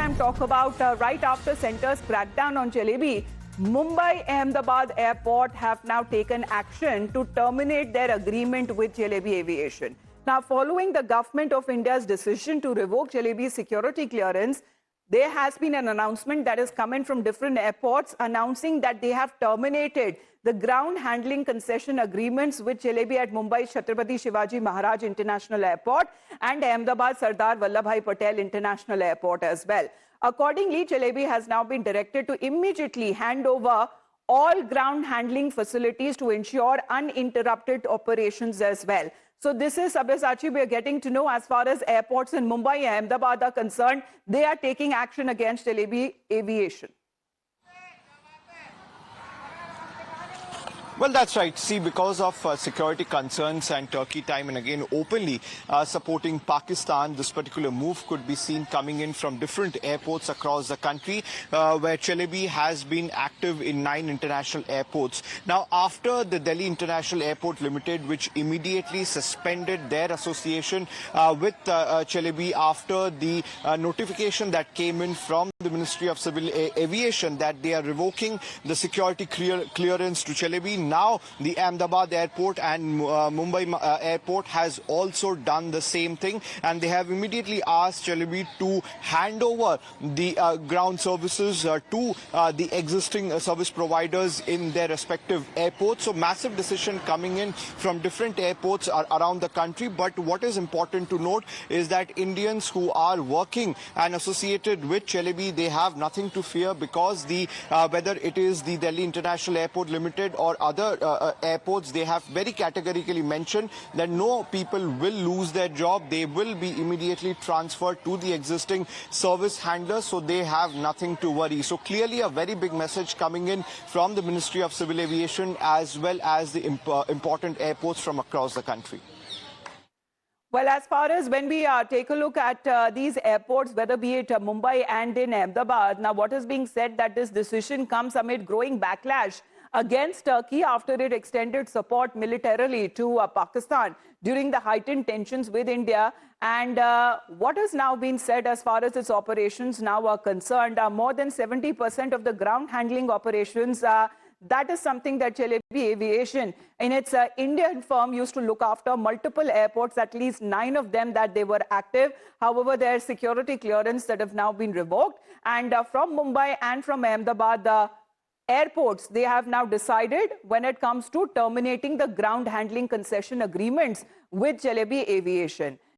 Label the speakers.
Speaker 1: time talk about right after Centre's crackdown on Jalebi, Mumbai Ahmedabad Airport have now taken action to terminate their agreement with Jalebi Aviation. Now, following the government of India's decision to revoke Jalebi's security clearance, there has been an announcement that has come in from different airports announcing that they have terminated the ground handling concession agreements with Jalebi at Mumbai's Chhatrapati Shivaji Maharaj International Airport and Ahmedabad Sardar Vallabhbhai Patel International Airport as well. Accordingly, Jalebi has now been directed to immediately hand over all ground handling facilities to ensure uninterrupted operations as well. So this is, Sabyasachi, we are getting to know as far as airports in Mumbai and Ahmedabad are concerned, they are taking action against Jalebi Aviation.
Speaker 2: Well, that's right. See, because of security concerns and Turkey time and again openly supporting Pakistan, this particular move could be seen coming in from different airports across the country, where Jalebi has been active in 9 international airports. Now, after the Delhi International Airport Limited, which immediately suspended their association with Jalebi after the notification that came in from the Ministry of Civil Aviation that they are revoking the security clearance to Jalebi. Now, the Ahmedabad Airport and Mumbai Airport has also done the same thing, and they have immediately asked Jalebi to hand over the ground services to the existing service providers in their respective airports. So, massive decision coming in from different airports around the country. But what is important to note is that Indians who are working and associated with Jalebi, they have nothing to fear, because the whether it is the Delhi International Airport Limited or other airports, they have very categorically mentioned that no people will lose their job. They will be immediately transferred to the existing service handlers, so they have nothing to worry. So clearly a very big message coming in from the Ministry of Civil Aviation as well as the important airports from across the country.
Speaker 1: Well, as far as when we take a look at these airports, whether be it Mumbai and in Ahmedabad, now what is being said that this decision comes amid growing backlash against Turkey after it extended support militarily to Pakistan during the heightened tensions with India. And what has now been said as far as its operations now are concerned, more than 70% of the ground handling operations, that is something that Jalebi Aviation, in its Indian firm, used to look after multiple airports, at least 9 of them that they were active. However, their security clearance that have now been revoked. And from Mumbai and from Ahmedabad, the airports, they have now decided when it comes to terminating the ground handling concession agreements with Jalebi Aviation.